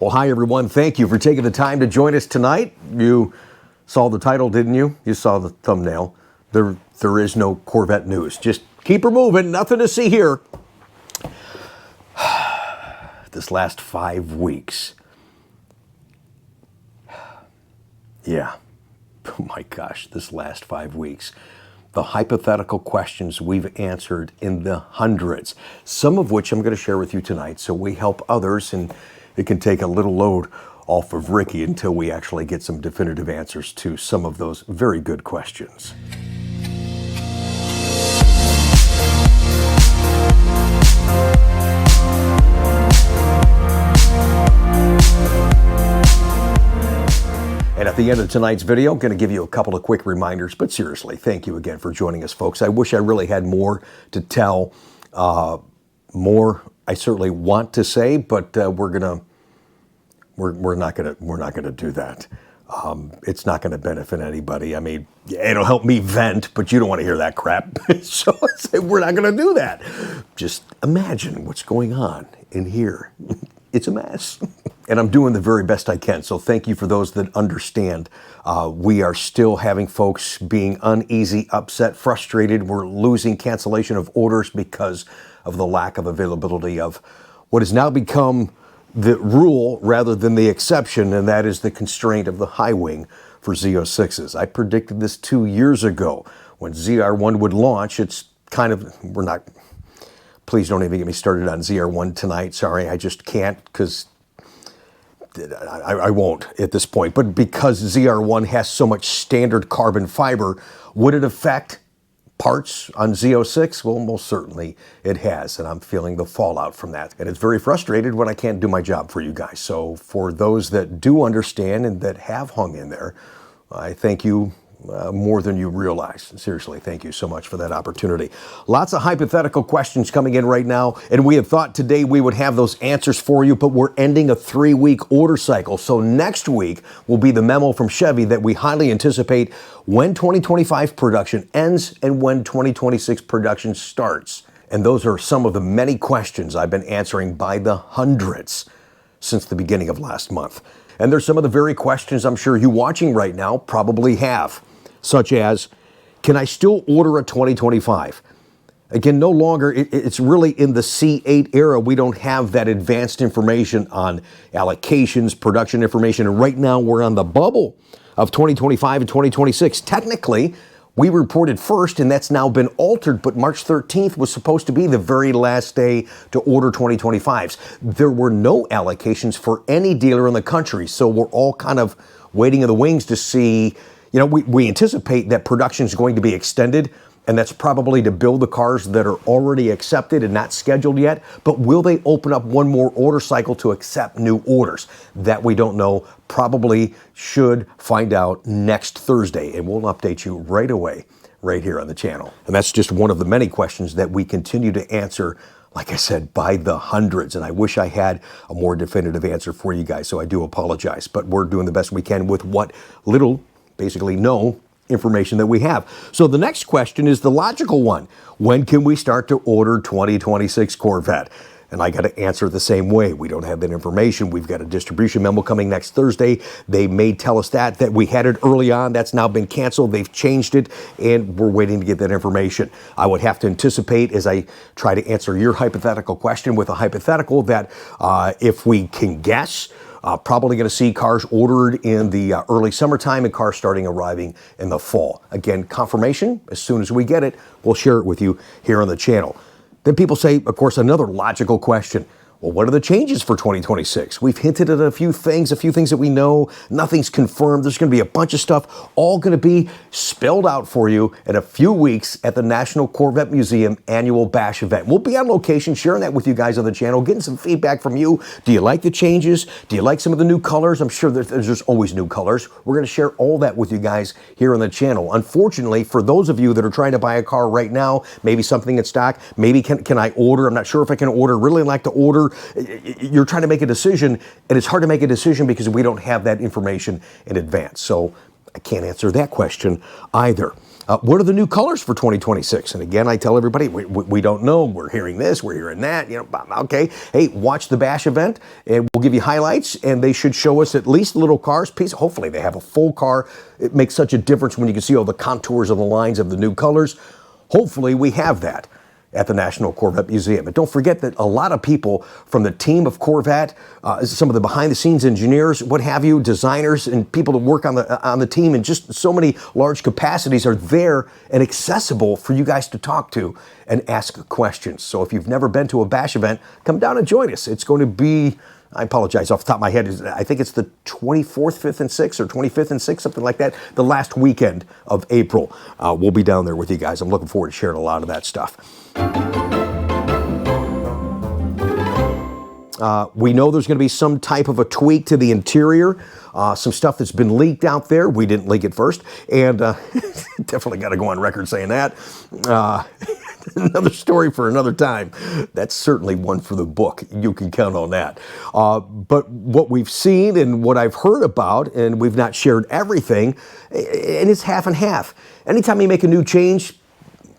Well, hi, everyone. Thank you for taking the time to join us tonight. You saw the title, didn't you? You saw the thumbnail. There is no Corvette news. Just keep her moving. Nothing to see here. This last 5 weeks. Yeah. Oh my gosh, this last 5 weeks. The hypothetical questions we've answered in the hundreds, some of which I'm going to share with you tonight so we help others, and it can take a little load off of Ricky until we actually get some definitive answers to some of those very good questions. And at the end of tonight's video, I'm going to give you a couple of quick reminders, but seriously, thank you again for joining us, folks. I wish I really had more to tell, more I certainly want to say, but we're not gonna do that. It's not going to benefit anybody. I mean, it'll help me vent, but you don't want to hear that crap. So we're not going to do that. Just imagine what's going on in here. It's a mess. And I'm doing the very best I can. So thank you for those that understand. We are still having folks being uneasy, upset, frustrated. We're losing cancellation of orders because of the lack of availability of what has now become the rule rather than the exception, and that is the constraint of the high wing for Z06s. I predicted this 2 years ago when ZR1 would launch. It's kind of, please don't even get me started on ZR1 tonight. Sorry, I just can't, because I won't at this point. But because ZR1 has so much standard carbon fiber, would it affect parts on Z06? Well, most certainly it has, and I'm feeling the fallout from that. And it's very frustrated when I can't do my job for you guys. So for those that do understand and that have hung in there, I thank you more than you realize. Seriously, thank you so much for that opportunity. Lots of hypothetical questions coming in right now, and we had thought today we would have those answers for you, but we're ending a 3-week order cycle. So next week will be the memo from Chevy that we highly anticipate when 2025 production ends and when 2026 production starts. And those are some of the many questions I've been answering by the hundreds since the beginning of last month. And there's some of the very questions I'm sure you watching right now probably have, such as, can I still order a 2025? Again, no longer, it's really in the C8 era. We don't have that advanced information on allocations, production information, and right now we're on the bubble of 2025 and 2026. Technically, we reported first, and that's now been altered, but March 13th was supposed to be the very last day to order 2025s. There were no allocations for any dealer in the country, so we're all kind of waiting in the wings to see. You know, we anticipate that production is going to be extended, and that's probably to build the cars that are already accepted and not scheduled yet. But will they open up one more order cycle to accept new orders? That we don't know. Probably should find out next Thursday, and we'll update you right away, right here on the channel. And that's just one of the many questions that we continue to answer, like I said, by the hundreds. And I wish I had a more definitive answer for you guys, so I do apologize. But we're doing the best we can with what little, basically no, information that we have. So the next question is the logical one. When can we start to order 2026 Corvette? And I got to answer the same way. We don't have that information. We've got a distribution memo coming next Thursday. They may tell us that we had it early on. That's now been canceled. They've changed it, and we're waiting to get that information. I would have to anticipate, as I try to answer your hypothetical question with a hypothetical, that if we can guess, probably going to see cars ordered in the early summertime and cars starting arriving in the fall. Again, confirmation, as soon as we get it, we'll share it with you here on the channel. Then people say, of course, another logical question. Well, what are the changes for 2026? We've hinted at a few things that we know. Nothing's confirmed. There's going to be a bunch of stuff all going to be spelled out for you in a few weeks at the National Corvette Museum annual bash event. We'll be on location sharing that with you guys on the channel, getting some feedback from you. Do you like the changes? Do you like some of the new colors? I'm sure there's always new colors. We're going to share all that with you guys here on the channel. Unfortunately, for those of you that are trying to buy a car right now, maybe something in stock, maybe can I order? I'm not sure if I can order. Really like to order. You're trying to make a decision, and it's hard to make a decision because we don't have that information in advance. So I can't answer that question either. What are the new colors for 2026? And again, I tell everybody, we don't know. We're hearing this, we're hearing that. You know, okay, hey, watch the Bash event, and we'll give you highlights, and they should show us at least little cars. Hopefully they have a full car. It makes such a difference when you can see all the contours of the lines of the new colors. Hopefully we have that at the National Corvette Museum. And don't forget that a lot of people from the team of Corvette, some of the behind-the-scenes engineers, what have you, designers, and people that work on the team in just so many large capacities are there and accessible for you guys to talk to and ask questions. So if you've never been to a Bash event, come down and join us. It's going to be, I apologize, off the top of my head, I think it's the 24th, 5th, and 6th, or 25th and 6th, something like that, the last weekend of April. We'll be down there with you guys. I'm looking forward to sharing a lot of that stuff. We know there's going to be some type of a tweak to the interior, some stuff that's been leaked out there. We didn't leak it first, and definitely got to go on record saying that. Another story for another time. That's certainly one for the book. You can count on that. But what we've seen and what I've heard about, and we've not shared everything, and it's half and half. Anytime you make a new change,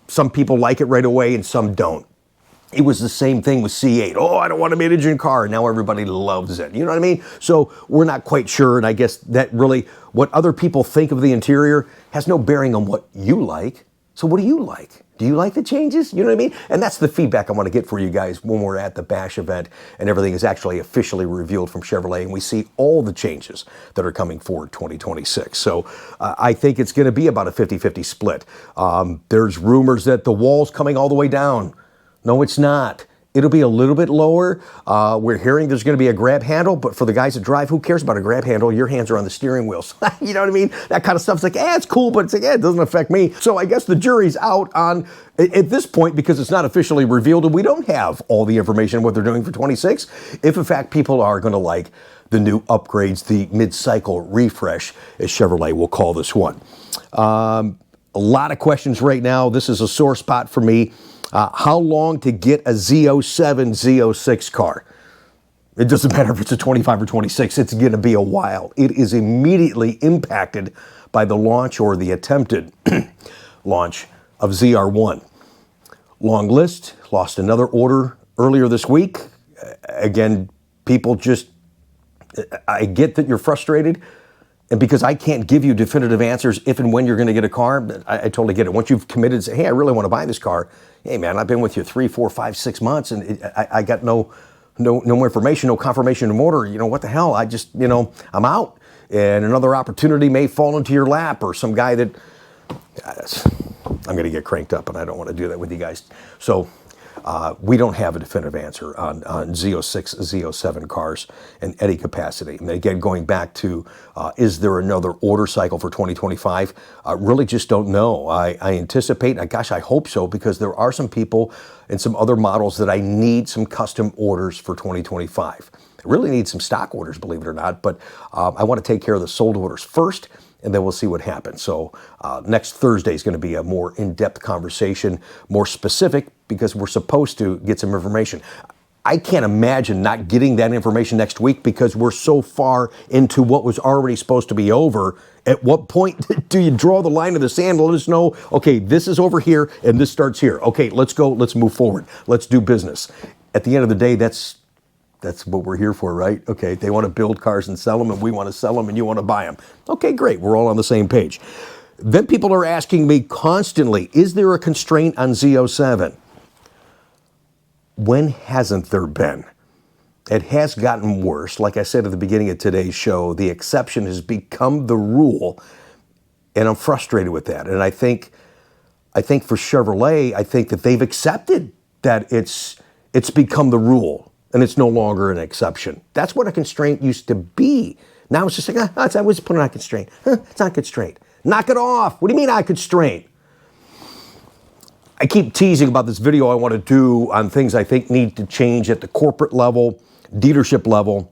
some people like it right away and some don't. It was the same thing with C8. Oh, I don't want a mid-engine car. Now everybody loves it. You know what I mean? So we're not quite sure, and I guess that really, what other people think of the interior has no bearing on what you like. So what do you like? Do you like the changes? You know what I mean? And that's the feedback I want to get for you guys when we're at the Bash event and everything is actually officially revealed from Chevrolet and we see all the changes that are coming forward 2026. So I think it's going to be about a 50-50 split. There's rumors that the wall's coming all the way down. No, it's not. It'll be a little bit lower. We're hearing there's going to be a grab handle, but for the guys that drive, who cares about a grab handle? Your hands are on the steering wheels. You know what I mean? That kind of stuff's like, it's cool, but it's like, it doesn't affect me. So I guess the jury's out on, at this point, because it's not officially revealed and we don't have all the information what they're doing for 26, if in fact people are going to like the new upgrades, the mid-cycle refresh, as Chevrolet will call this one. A lot of questions right now. This is a sore spot for me. How long to get a Z07, Z06 car? It doesn't matter if it's a 25 or 26, it's going to be a while. It is immediately impacted by the launch or the attempted launch of ZR1. Long list, lost another order earlier this week. Again, people just, I get that you're frustrated. And because I can't give you definitive answers if and when you're going to get a car, I totally get it. Once you've committed and say, hey, I really want to buy this car. Hey, man, I've been with you 3, 4, 5, 6 months, and I got no more information, no confirmation of order. You know, what the hell? I just, I'm out. And another opportunity may fall into your lap, or some guy that, I'm going to get cranked up, and I don't want to do that with you guys. So we don't have a definitive answer on Z06, Z07 cars in any capacity. And again, going back to, is there another order cycle for 2025? Really just don't know. I anticipate, gosh, I hope so, because there are some people and some other models that I need some custom orders for 2025. I really need some stock orders, believe it or not, but I want to take care of the sold orders first, and then we'll see what happens. So next Thursday is going to be a more in-depth conversation, more specific, because we're supposed to get some information. I can't imagine not getting that information next week because we're so far into what was already supposed to be over. At what point do you draw the line in the sand and let us know, okay, this is over here and this starts here. Okay, let's go, let's move forward. Let's do business. At the end of the day, that's what we're here for, right? Okay, they want to build cars and sell them, and we want to sell them, and you want to buy them. Okay, great. We're all on the same page. Then people are asking me constantly, is there a constraint on Z07? When hasn't there been? It has gotten worse. Like I said at the beginning of today's show, the exception has become the rule, and I'm frustrated with that. And I think for Chevrolet, I think that they've accepted that it's become the rule. And it's no longer an exception. That's what a constraint used to be. Now it's just like, I was putting on a constraint. It's not a constraint. Knock it off. What do you mean, I constraint? I keep teasing about this video I want to do on things I think need to change at the corporate level, dealership level.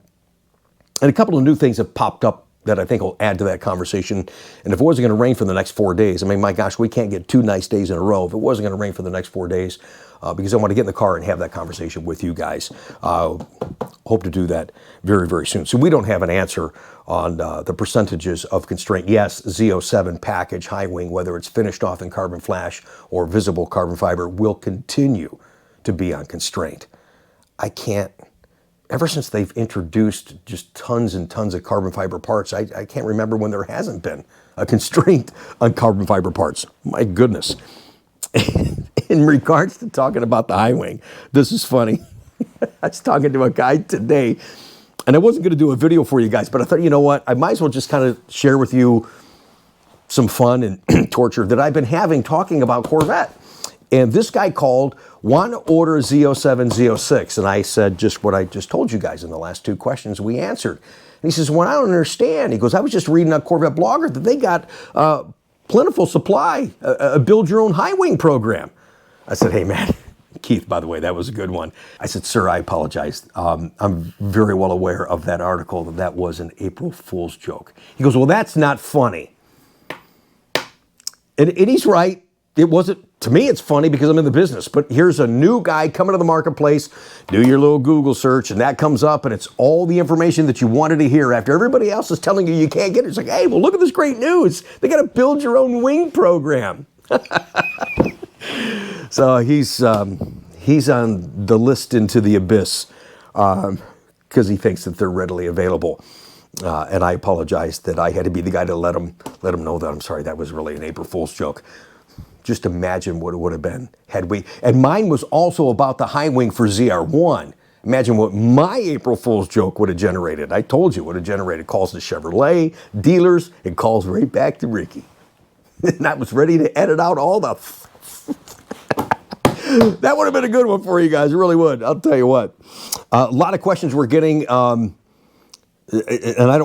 And a couple of new things have popped up that I think will add to that conversation. And if it wasn't going to rain for the next 4 days, I mean, my gosh, we can't get 2 nice days in a row. If it wasn't going to rain for the next 4 days, because I want to get in the car and have that conversation with you guys. Hope to do that very, very soon. So we don't have an answer on the percentages of constraint. Yes, Z07 package, high wing, whether it's finished off in carbon flash or visible carbon fiber, will continue to be on constraint. I can't, ever since they've introduced just tons and tons of carbon fiber parts, I can't remember when there hasn't been a constraint on carbon fiber parts. My goodness. In regards to talking about the high wing, this is funny. I was talking to a guy today, and I wasn't going to do a video for you guys, but I thought, you know what, I might as well just kind of share with you some fun and torture that I've been having talking about Corvette. And this guy called, want to order a Z07, Z06. And I said just what I just told you guys in the last 2 questions we answered. And he says, well, I don't understand. He goes, I was just reading on Corvette Blogger that they got plentiful supply, a build your own high wing program. I said, hey man, Keith, by the way, that was a good one. I said, sir, I apologize. I'm very well aware of that article, that was an April Fool's joke. He goes, well, that's not funny. And he's right. It wasn't, to me, it's funny because I'm in the business, but here's a new guy coming to the marketplace, do your little Google search, and that comes up, and it's all the information that you wanted to hear after everybody else is telling you can't get it. It's like, hey, well, look at this great news. They got a build your own wing program. So he's on the list into the abyss because he thinks that they're readily available. And I apologize that I had to be the guy to let him know that. I'm sorry, that was really an April Fool's joke. Just imagine what it would have been had we, and mine was also about the high wing for ZR1. Imagine what my April Fool's joke would have generated. I told you it would have generated calls to Chevrolet, dealers, and calls right back to Ricky. And I was ready to edit out all the... That would have been a good one for you guys. It really would. I'll tell you what. A lot of questions we're getting, and I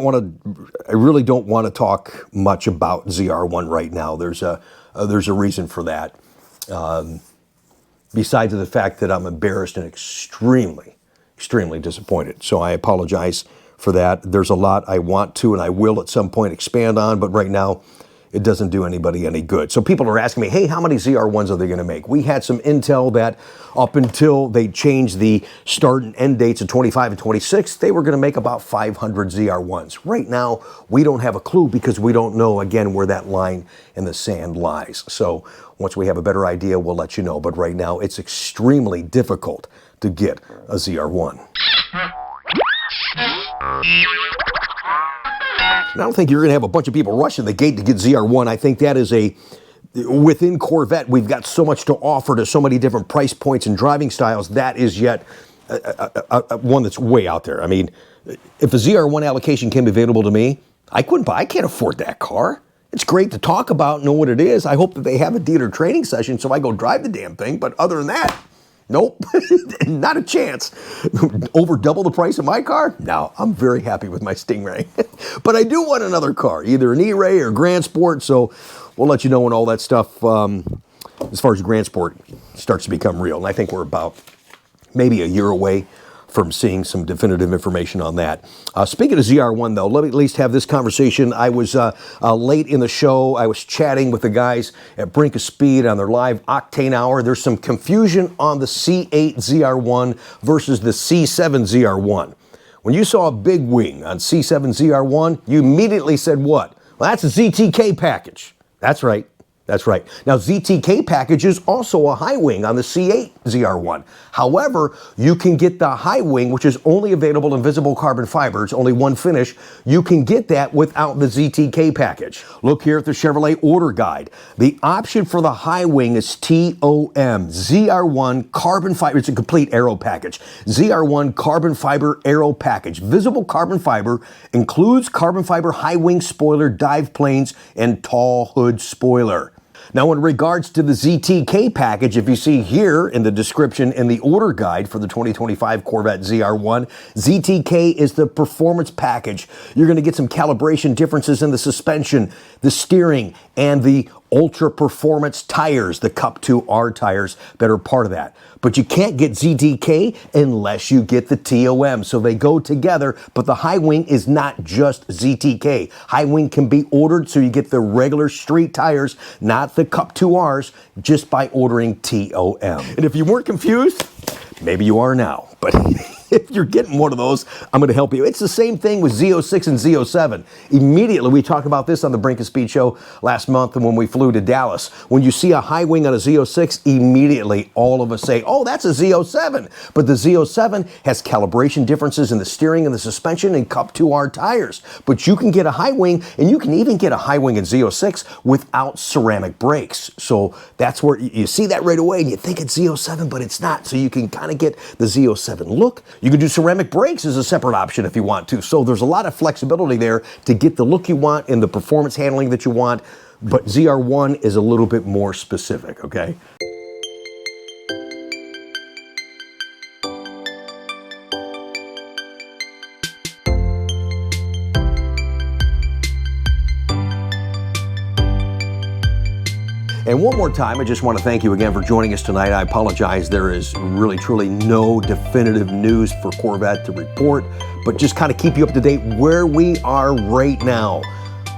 really don't want to talk much about ZR1 right now. There's a reason for that. Besides the fact that I'm embarrassed and extremely disappointed. So I apologize for that. There's a lot I want to and I will at some point expand on, but right now it doesn't do anybody any good. So people are asking me, hey, how many ZR1s are they going to make? We had some intel that up until they changed the start and end dates of 25 and 26, they were going to make about 500 ZR1s. Right now, we don't have a clue because we don't know, again, where that line in the sand lies. So once we have a better idea, we'll let you know. But right now, it's extremely difficult to get a ZR1. I don't think you're going to have a bunch of people rushing the gate to get ZR1. I think that is within Corvette, we've got so much to offer to so many different price points and driving styles. That is yet one that's way out there. I mean, if a ZR1 allocation came available to me, I can't afford that car. It's great to talk about, know what it is. I hope that they have a dealer training session so I go drive the damn thing. But other than that, nope, not a chance. Over double the price of my car? No, I'm very happy with my Stingray. But I do want another car, either an E-Ray or Grand Sport, so we'll let you know when all that stuff, as far as Grand Sport, starts to become real. And I think we're about maybe a year away from seeing some definitive information on that. Speaking of ZR1, though, let me at least have this conversation. I was late in the show. I was chatting with the guys at Brink of Speed on their live Octane Hour. There's some confusion on the C8 ZR1 versus the C7 ZR1. When you saw a big wing on C7 ZR1, you immediately said what? Well, that's a ZTK package. That's right. That's right. Now, ZTK package is also a high wing on the C8 ZR1. However, you can get the high wing, which is only available in visible carbon fiber. It's only one finish. You can get that without the ZTK package. Look here at the Chevrolet order guide. The option for the high wing is TOM, ZR1 carbon fiber. It's a complete aero package. ZR1 carbon fiber aero package. Visible carbon fiber includes carbon fiber high wing spoiler, dive planes, and tall hood spoiler. Now, in regards to the ZTK package, if you see here in the description in the order guide for the 2025 Corvette ZR1, ZTK is the performance package. You're going to get some calibration differences in the suspension, the steering, and the ultra performance tires, the Cup 2R tires that are part of that. But you can't get ZTK unless you get the TOM. So they go together, but the high wing is not just ZTK. High wing can be ordered so you get the regular street tires, not the Cup 2Rs, just by ordering TOM. And if you weren't confused, maybe you are now. But if you're getting one of those, I'm going to help you. It's the same thing with Z06 and Z07. Immediately, we talked about this on the Brink of Speed show last month when we flew to Dallas. When you see a high wing on a Z06, immediately all of us say, oh, that's a Z07. But the Z07 has calibration differences in the steering and the suspension and Cup 2R tires. But you can get a high wing, and you can even get a high wing in Z06 without ceramic brakes. So that's where you see that right away, and you think it's Z07, but it's not. So you can kind of get the Z07 look. You can do ceramic brakes as a separate option if you want to. So there's a lot of flexibility there to get the look you want and the performance handling that you want. But ZR1 is a little bit more specific, okay? And one more time, I just want to thank you again for joining us tonight. I apologize, there is really, truly no definitive news for Corvette to report, but just kind of keep you up to date where we are right now.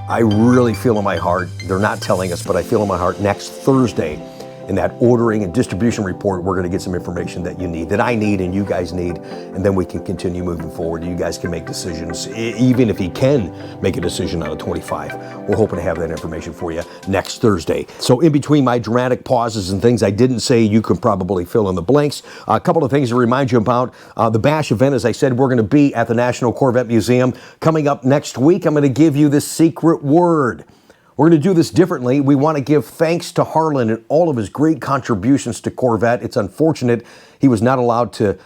I really feel in my heart, they're not telling us, but I feel in my heart next Thursday, in that ordering and distribution report, we're going to get some information that you need, that I need and you guys need, and then we can continue moving forward. You guys can make decisions, even if you can make a decision on a 25. We're hoping to have that information for you next Thursday. So in between my dramatic pauses and things I didn't say, you can probably fill in the blanks. A couple of things to remind you about. The Bash event, as I said, we're going to be at the National Corvette Museum. Coming up next week, I'm going to give you the secret word. We're going to do this differently. We want to give thanks to Harlan and all of his great contributions to Corvette. It's unfortunate he was not allowed to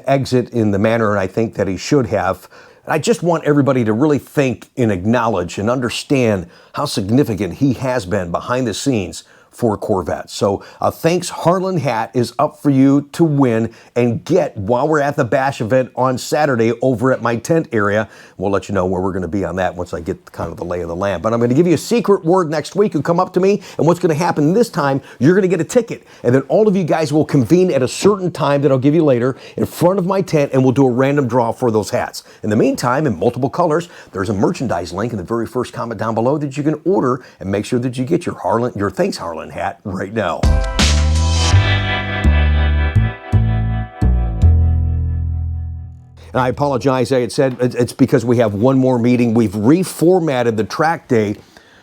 exit in the manner I think that he should have. I just want everybody to really think and acknowledge and understand how significant he has been behind the scenes for Corvette. So thanks Harlan hat is up for you to win and get while we're at the Bash event on Saturday over at my tent area. We'll let you know where we're going to be on that once I get kind of the lay of the land. But I'm going to give you a secret word next week. You come up to me, and what's going to happen this time, you're going to get a ticket. And then all of you guys will convene at a certain time that I'll give you later in front of my tent, and we'll do a random draw for those hats. In the meantime, in multiple colors, there's a merchandise link in the very first comment down below that you can order and make sure that you get your Thanks Harlan hat right now. And I apologize, I had said it's because we have one more meeting. We've reformatted the track day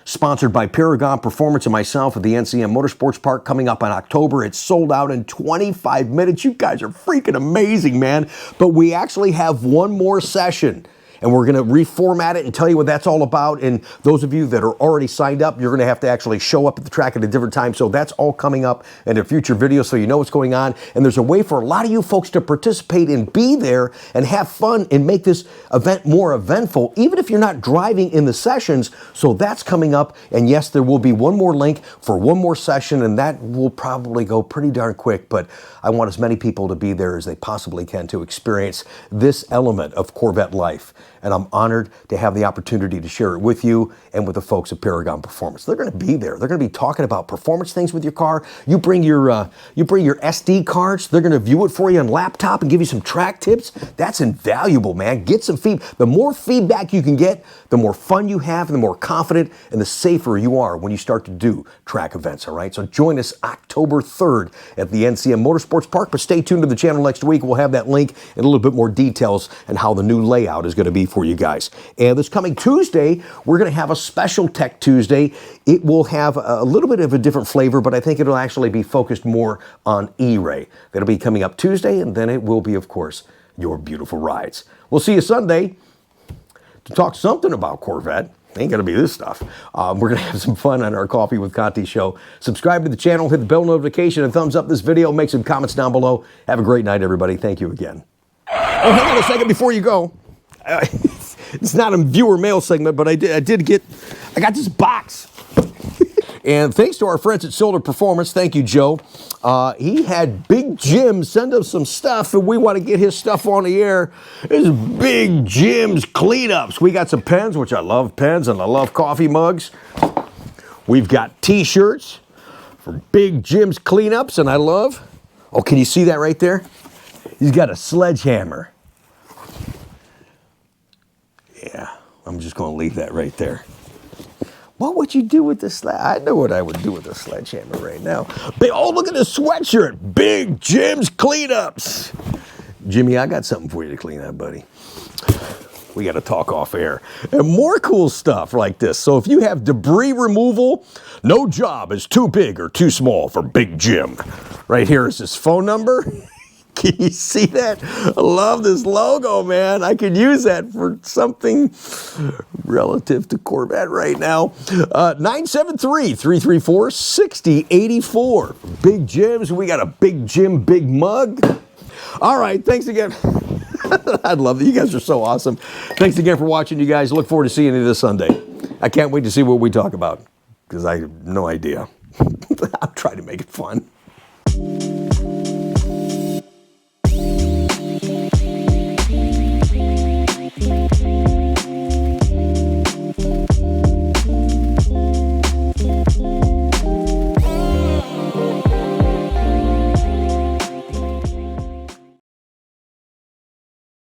sponsored by Paragon Performance and myself at the NCM Motorsports Park coming up in October. It's sold out in 25 minutes. You guys are freaking amazing, man. But we actually have one more session. And we're going to reformat it and tell you what that's all about. And those of you that are already signed up, you're going to have to actually show up at the track at a different time. So that's all coming up in a future video so you know what's going on. And there's a way for a lot of you folks to participate and be there and have fun and make this event more eventful, even if you're not driving in the sessions. So that's coming up. And yes, there will be one more link for one more session, and that will probably go pretty darn quick. But I want as many people to be there as they possibly can to experience this element of Corvette life. And I'm honored to have the opportunity to share it with you and with the folks at Paragon Performance. They're going to be there. They're going to be talking about performance things with your car. You bring your SD cards. They're going to view it for you on laptop and give you some track tips. That's invaluable, man. Get some feedback. The more feedback you can get, the more fun you have, and the more confident and the safer you are when you start to do track events, all right? So join us October 3rd at the NCM Motorsports Park, but stay tuned to the channel next week. We'll have that link and a little bit more details and how the new layout is going to be for you guys. And this coming Tuesday, we're going to have a special Tech Tuesday. It will have a little bit of a different flavor, but I think it'll actually be focused more on E-Ray. That'll be coming up Tuesday, and then it will be, of course, your beautiful rides. We'll see you Sunday to talk something about Corvette. Ain't gonna be this stuff. We're gonna have some fun on our Coffee with Conti show. Subscribe to the channel, hit the bell notification, and thumbs up this video. Make some comments down below. Have a great night, everybody. Thank you again. Oh, hang on a second before you go. It's not a viewer mail segment, but I got this box. And thanks to our friends at Solar Performance, thank you, Joe. He had Big Jim send us some stuff, and we want to get his stuff on the air. This is Big Jim's cleanups. We got some pens, which I love pens, and I love coffee mugs. We've got t-shirts for Big Jim's cleanups, and I love, oh, can you see that right there? He's got a sledgehammer. Yeah, I'm just going to leave that right there. What would you do with this? I know what I would do with the sledgehammer right now. Oh, look at this sweatshirt. Big Jim's cleanups. Jimmy, I got something for you to clean up, buddy. We got to talk off air. And more cool stuff like this. So if you have debris removal, no job is too big or too small for Big Jim. Right here is his phone number. Can you see that? I love this logo, man. I could use that for something relative to Corvette right now. 973-334-6084. Big Jim's. We got a Big Jim big mug. All right, thanks again. I love it. You guys are so awesome. Thanks again for watching, you guys. Look forward to seeing you this Sunday. I can't wait to see what we talk about because I have no idea. I'm trying to make it fun.